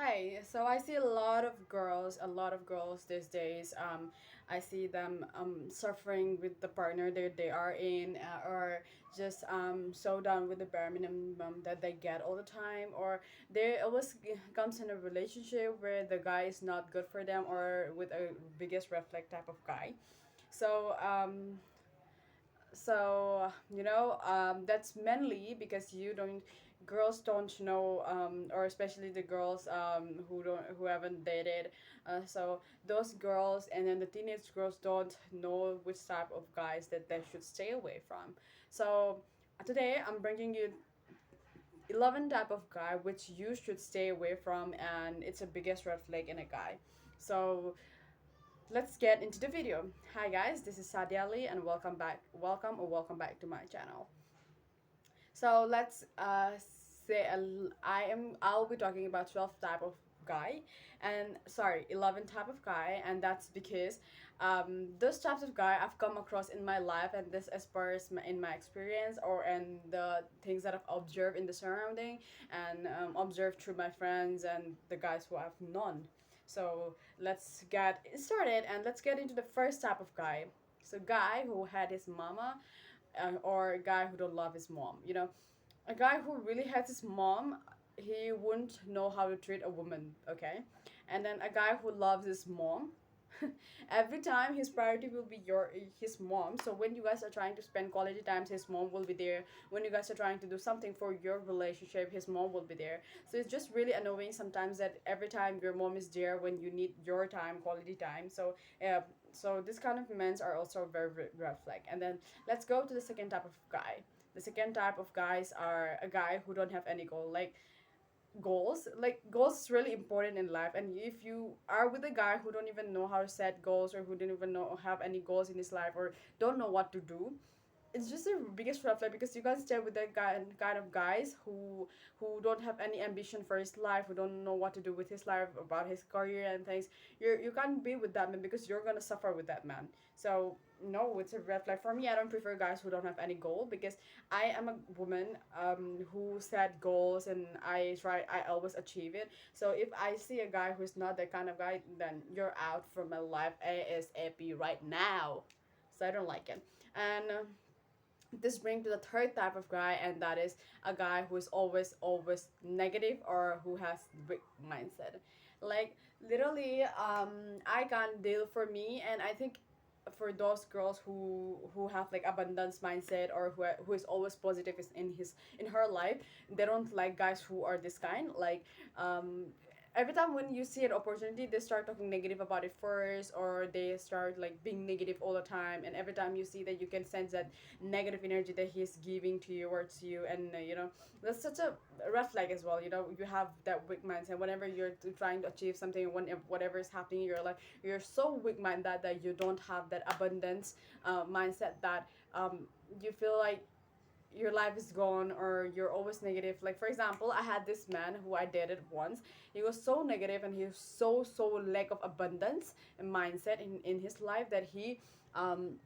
Hi. So I see a lot of girls these days. I see them suffering with the partner that they are in, or just so down with the bare minimum that they get all the time, or they always comes in a relationship where the guy is not good for them, or with a biggest red flag type of guy. So that's mainly because you don't girls don't know, or especially the girls who haven't dated, so those girls and then the teenage girls don't know which type of guys that they should stay away from. So today I'm bringing you 11 type of guy which you should stay away from, and it's a biggest red flag in a guy. So let's get into the video. Hi guys, this is Sadia Ali and welcome back to my channel. So let's say I'll be talking about 12 type of guy, and sorry, 11 type of guy, and that's because those types of guy I've come across in my life, and this as in my experience or in the things that I've observed in the surrounding, and observed through my friends and the guys who I've known. So let's get started and let's get into the first type of guy. So guy who had his mama, or a guy who don't love his mom. A guy who really hates his mom, he wouldn't know how to treat a woman. Okay, and then a guy who loves his mom. Every time his priority will be his mom. So when you guys are trying to spend quality times, his mom will be there. When you guys are trying to do something for your relationship, his mom will be there. So it's just really annoying sometimes that every time your mom is there when you need your time, quality time. So this kind of men are also very, very red flag. And then let's go to the second type of guy. The second type of guys are a guy who don't have any goal. Goals is really important in life, and if you are with a guy who don't even know how to set goals, or who don't even know have any goals in his life, or don't know what to do, it's just the biggest red flag, because you guys stay with that guy kind of guys who don't have any ambition for his life, who don't know what to do with his life, about his career and things. You can't be with that man because you're gonna suffer with that man. So no, it's a red flag for me. I don't prefer guys who don't have any goal, because I am a woman who set goals, and I always achieve it. So if I see a guy who's not that kind of guy, then you're out from my life ASAP right now. So I don't like it. And this brings to the third type of guy, and that is a guy who is always negative, or who has weak mindset. Like, literally, I can't deal for me, and I think for those girls who have like abundance mindset, or who is always positive is in her life, they don't like guys who are this kind. Like, every time when you see an opportunity, they start talking negative about it first, or they start like being negative all the time, and every time you see that, you can sense that negative energy that he's giving towards you. And that's such a red flag as well. You have that weak mindset whenever you're trying to achieve something, whatever is happening in your life. You're so weak minded that you don't have that abundance mindset, that you feel like your life is gone, or you're always negative. Like, for example, I had this man who I dated once. He was so negative, and he was so lack of abundance and mindset in his life, that um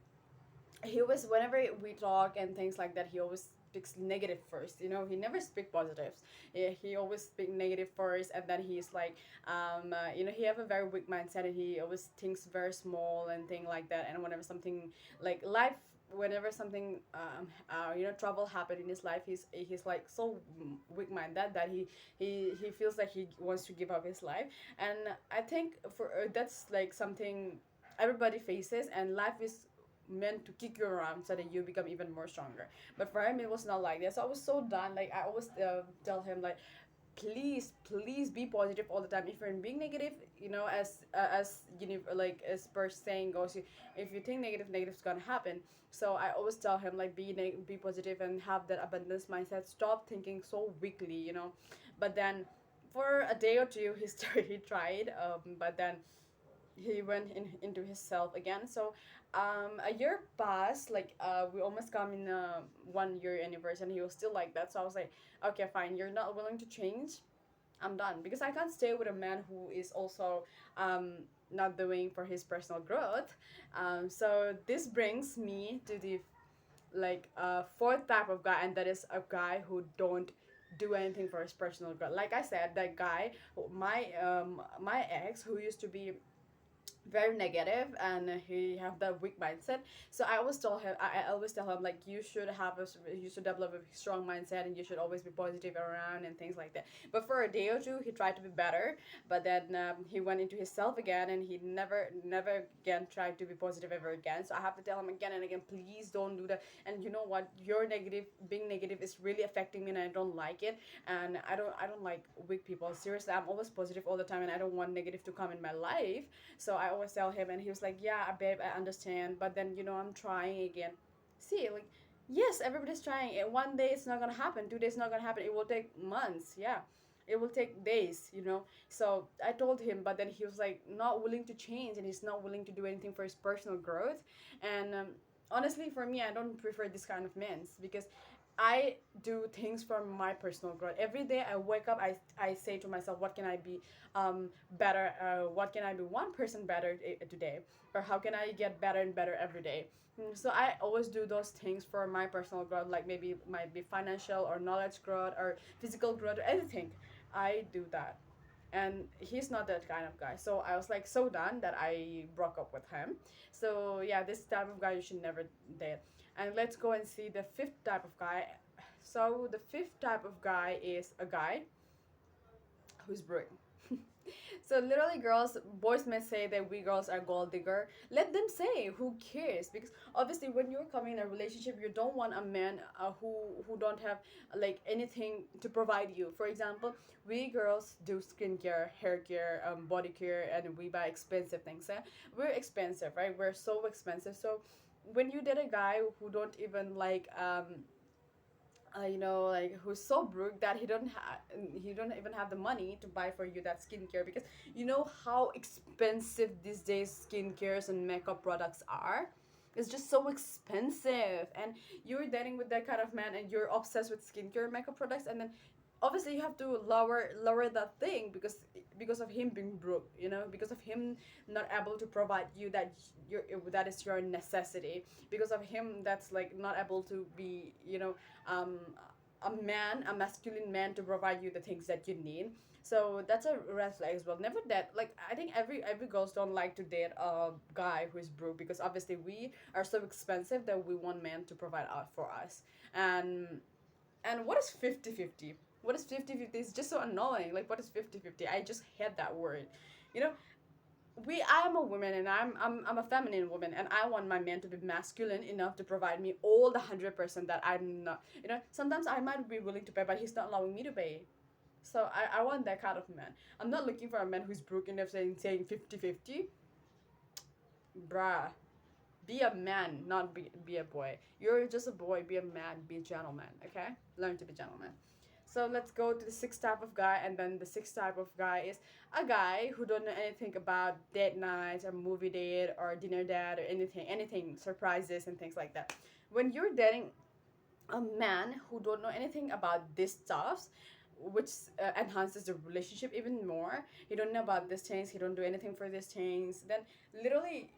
he was, whenever we talk and things like that, he always speaks negative first. He never speak positives. He always speak negative first, and then he's like, he have a very weak mindset, and he always thinks very small and thing like that. And whenever something like life whenever something trouble happened in his life, he's like so weak minded that he feels like he wants to give up his life. And I think for that's like something everybody faces, and life is meant to kick you around so that you become even more stronger. But for him, it was not like that. So I was so done. Like, I always tell him, like, please be positive all the time. If you're being negative, like, as per saying goes, if you think negative, negative's gonna happen. So I always tell him, like, be positive and have that abundance mindset. Stop thinking so weakly. But then for a day or two, he tried, but then he went into himself again. So a year passed, like, we almost come in 1 year anniversary, and he was still like that. So I was like, okay, fine, you're not willing to change, I'm done, because I can't stay with a man who is also not doing for his personal growth. So this brings me to the, like, fourth type of guy, and that is a guy who don't do anything for his personal growth. Like I said, that guy, my ex, who used to be very negative and he have that weak mindset, so I always tell him like you should develop a strong mindset and you should always be positive around and things like that. But for a day or two he tried to be better, but then he went into himself again and he never again tried to be positive ever again. So I have to tell him again and again, please don't do that. And you know what, your negative being negative is really affecting me and I don't like it. And I don't like weak people. Seriously, I'm always positive all the time and I don't want negative to come in my life. So I always tell him, and he was like, "Yeah, babe, I understand, but then I'm trying again." See, like, yes, everybody's trying. And one day it's not gonna happen. 2 days it's not gonna happen. It will take months. Yeah, it will take days. So I told him, but then he was like not willing to change, and he's not willing to do anything for his personal growth. And honestly, for me, I don't prefer this kind of men because I do things for my personal growth. Every day I wake up, I say to myself, what can I be better? What can I be 1% better today? Or how can I get better and better every day? So I always do those things for my personal growth, like maybe it might be financial or knowledge growth or physical growth or anything. I do that. And he's not that kind of guy. So I was like so done that I broke up with him. So yeah, this type of guy you should never date. And let's go and see the fifth type of guy. So the fifth type of guy is a guy who's broke. So literally, boys may say that we girls are gold digger. Let them say. Who cares? Because obviously, when you're coming in a relationship, you don't want a man who don't have like anything to provide you. For example, we girls do skincare, hair care, body care, and we buy expensive things. We're expensive, right? We're so expensive. So when you date a guy who don't even like like who's so broke that he don't even have the money to buy for you that skincare, because you know how expensive these days skincare and makeup products are. It's just so expensive, and you're dating with that kind of man and you're obsessed with skincare makeup products, and then obviously you have to lower that thing because of him being broke, because of him not able to provide you that is your necessity, because of him that's like not able to be um a masculine man to provide you the things that you need. So that's a red flag as well. Never that, like, I think every girls don't like to date a guy who is broke, because obviously we are so expensive that we want men to provide out for us. And what is 50-50? What is 50-50? It's just so annoying. Like, what is 50-50? I just hate that word. You know, I am a woman, and I'm a feminine woman, and I want my man to be masculine enough to provide me all the 100% that I'm not. Sometimes I might be willing to pay, but he's not allowing me to pay. So I want that kind of man. I'm not looking for a man who's broke enough saying 50-50. Bruh. Be a man, not be a boy. You're just a boy. Be a man. Be a gentleman. Okay? Learn to be gentleman. So let's go to the sixth type of guy, and then the sixth type of guy is a guy who don't know anything about date nights or movie date or dinner date or anything surprises and things like that. When you're dating a man who don't know anything about these stuffs, which enhances the relationship even more. He don't know about these things. He don't do anything for these things. Then literally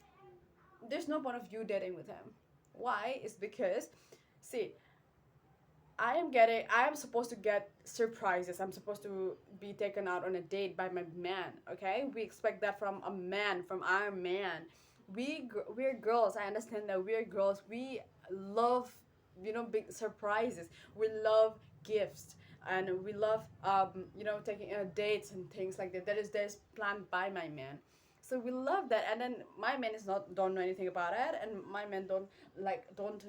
there's no point of you dating with him. Why? It's because, see, I am supposed to get surprises. I'm supposed to be taken out on a date by my man. Okay, we expect that from a man, from our man. We're girls. I understand that we're girls. We love big surprises. We love gifts, and we love taking dates and things like that. That is planned by my man. So we love that, and then my man is not don't know anything about it, and my men don't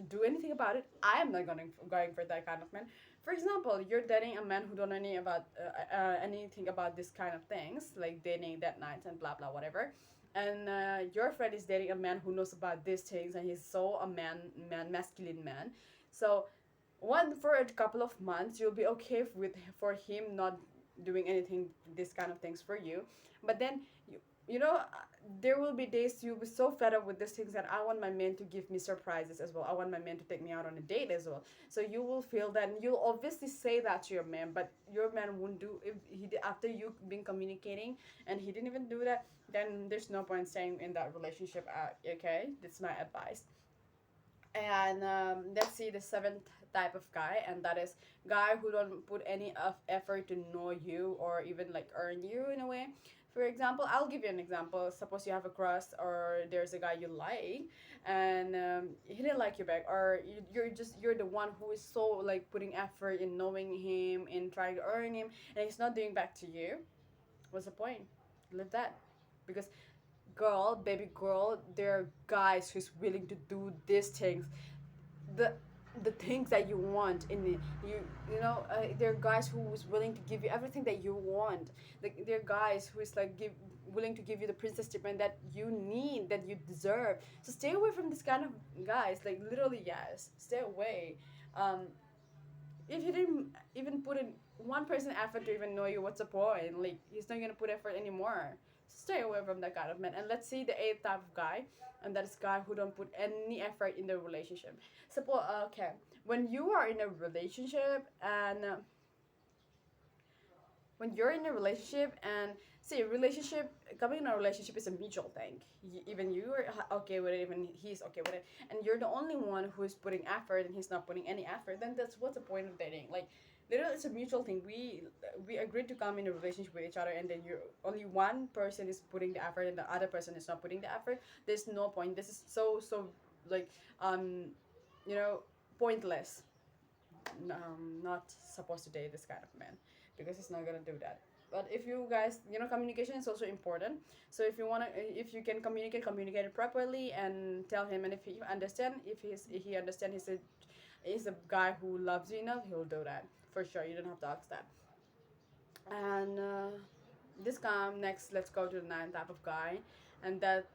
do anything about it. I am not going for that kind of man. For example, you're dating a man who don't know anything about this kind of things, like dating that nights and blah blah whatever, and your friend is dating a man who knows about these things, and he's so a masculine man. So one for a couple of months you'll be okay with for him not doing anything this kind of things for you, but then you know there will be days you'll be so fed up with these things that I want my man to give me surprises as well. I want my man to take me out on a date as well. So you will feel that, and you'll obviously say that to your man, but your man won't do if after you been communicating and he didn't even do that. Then there's no point staying in that relationship. Okay, that's my advice. And let's see the seventh type of guy, and that is guy who don't put any of effort to know you or even like earn you in a way. For example, I'll give you an example. Suppose you have a crush or there's a guy you like, and he didn't like you back, or you're the one who is so like putting effort in knowing him, in trying to earn him, and he's not doing back to you. What's the point? Leave that, because girl, baby girl, there are guys who's willing to do these things, the the things that you want in the, you know, there are guys who's willing to give you everything that you want. Like there are guys who is like give willing to give you the princess treatment that you need, that you deserve. So stay away from this kind of guys, like literally, yes, stay away. um if he didn't even put in 1% effort to even know you, what's the point? Like he's not gonna put effort anymore. Stay away from that kind of man. And let's see the eighth type of guy, and that is guy who don't put any effort in the relationship. Suppose okay, when you are in a relationship and when you're in a relationship and see relationship, coming in a relationship is a mutual thing. Even you are okay with it, even he's okay with it, and you're the only one who's putting effort and he's not putting any effort, then that's what's the point of dating? Like literally it's a mutual thing. We agreed to come in a relationship with each other, and then you only one person is putting the effort and the other person is not putting the effort. There's no point. This is so like you know, pointless. Not supposed to date this kind of man, because he's not gonna do that. But if you guys, you know, communication is also important. So if you wanna, if you can communicate it properly and tell him, and if he understand, if he understand, he's a guy who loves you enough, he'll do that for sure. You don't have to ask that. And this come next, let's go to the ninth type of guy, and that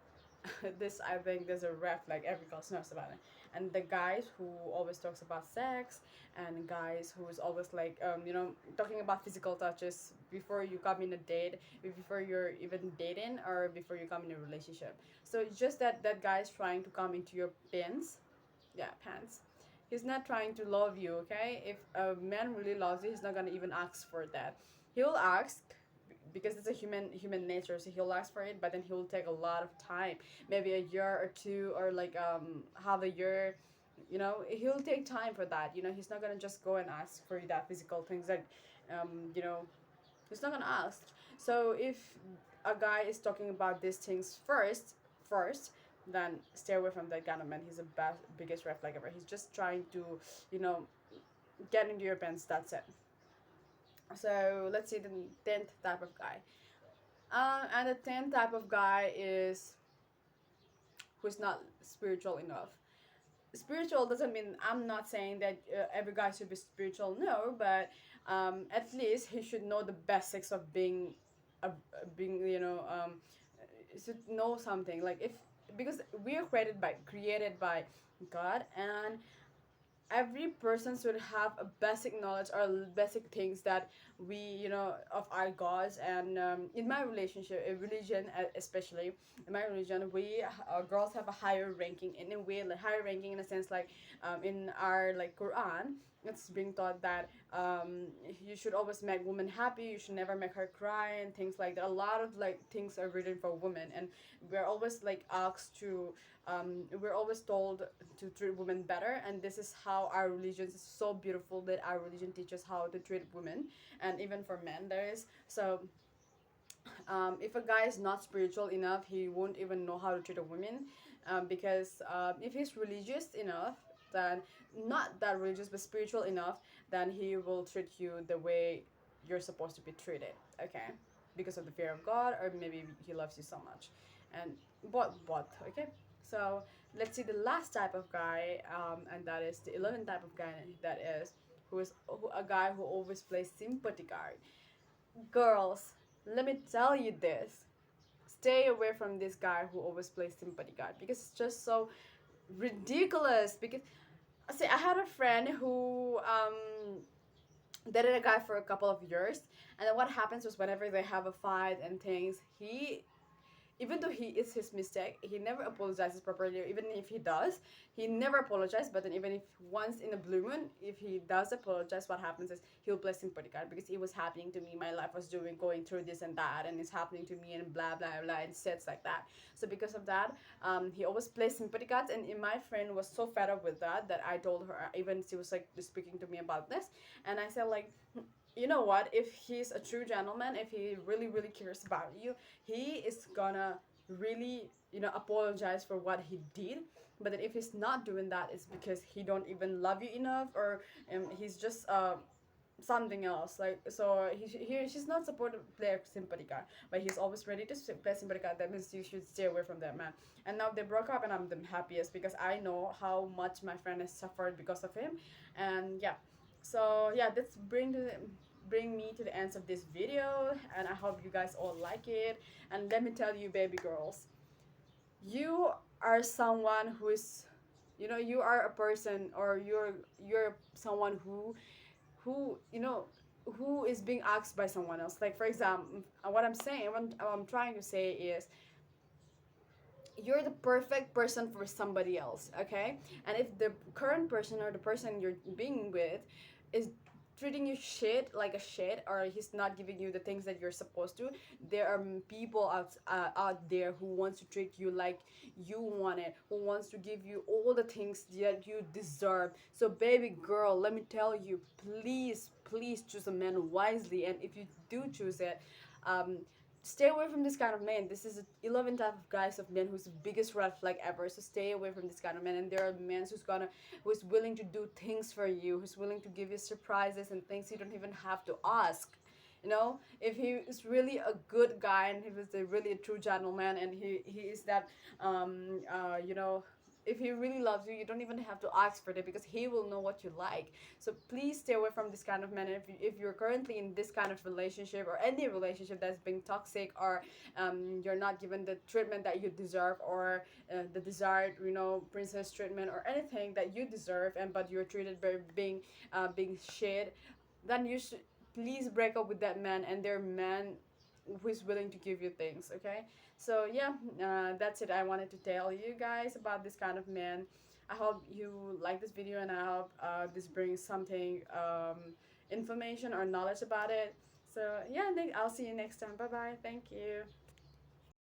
this I think there's a red flag every girl knows about it. And the guys who always talks about sex, and guys who's always like you know, talking about physical touches before you come in a date, before you're even dating, or before you come in a relationship. So it's just that that guy's trying to come into your pants, yeah, pants. He's not trying to love you, okay? If a man really loves you, he's not gonna even ask for that. He'll ask because it's a human nature, so he'll ask for it, but then he'll take a lot of time, maybe a year or two, or like half a year. You know, he'll take time for that. You know, he's not gonna just go and ask for that physical things that you know, he's not gonna ask. So if a guy is talking about these things first, then stay away from that kind of man. He's the biggest red flag ever. He's just trying to, you know, get into your pants. That's it. So let's see the 10th type of guy. And the 10th type of guy is who's not spiritual enough. Spiritual doesn't mean, I'm not saying that every guy should be spiritual, no, but at least he should know the basics of being, you know, should know something. Like if, because we are created by God, and every person should have a basic knowledge or basic things that we, you know, of our gods. And in my relationship, religion, especially in my religion, we girls have a higher ranking in a way, like higher ranking in a sense, like in our like Quran, it's being taught that you should always make women happy, you should never make her cry, and things like that. A lot of like things are written for women, and we're always like asked to we're always told to treat women better, and this is how our religion is so beautiful, that our religion teaches how to treat women, and even for men there is. So if a guy is not spiritual enough, he won't even know how to treat a woman, because if he's religious enough, then not that religious but spiritual enough, then he will treat you the way you're supposed to be treated, okay, because of the fear of God, or maybe he loves you so much. And but okay, so let's see the last type of guy, and that is the 11th type of guy, that is a guy who always plays sympathy card. Girls, let me tell you this, stay away from this guy who always plays sympathy card, because it's just so ridiculous. Because see, I had a friend who dated a guy for a couple of years, and then what happens was whenever they have a fight and things, even though he is his mistake, he never apologizes properly. Even if he does, he never apologizes. But then even if once in a blue moon, if he does apologize, what happens is he'll play sympathy card because it was happening to me. My life was going through this and that, and it's happening to me and blah blah blah and sets like that. So because of that, he always plays sympathy cards, and my friend was so fed up with that I told her. Even she was like speaking to me about this, and I said like, you know what, if he's a true gentleman, if he really really cares about you, he is gonna really, apologize for what he did. But then if he's not doing that, it's because he don't even love you enough, or he's just something else. Like, so she's not supposed to play a sympathy card, but he's always ready to play sympathy card. That means you should stay away from that man. And now they broke up, and I'm the happiest because I know how much my friend has suffered because of him. And yeah, so yeah, that's bring me to the end of this video, and I hope you guys all like it. And let me tell you, baby girls, you are someone who is, you are a person, or you're someone who who is being asked by someone else. Like, for example, what I'm saying, what I'm trying to say is, you're the perfect person for somebody else, okay? And if the current person or the person you're being with is treating you shit, like a shit, or he's not giving you the things that you're supposed to, there are people out there who wants to treat you like you want it, who wants to give you all the things that you deserve. So baby girl, let me tell you, please choose a man wisely. And if you do choose it, um stay away from this kind of man. This is 11 type of guys of men who's the biggest red flag ever. So stay away from this kind of man. And there are men who's willing to do things for you, who's willing to give you surprises and things you don't even have to ask. If he is really a good guy, and he was really a true gentleman, and he is that, if he really loves you, you don't even have to ask for it because he will know what you like. So please stay away from this kind of man. And if you're currently in this kind of relationship, or any relationship that's being toxic, or you're not given the treatment that you deserve, or the desired, princess treatment, or anything that you deserve, and but you're treated by being shit, then you should please break up with that man, and their man who is willing to give you things, okay? So yeah, that's it. I wanted to tell you guys about this kind of man. I hope you like this video, and I hope this brings something, information or knowledge about it. So yeah, I'll see you next time. Bye bye. Thank you.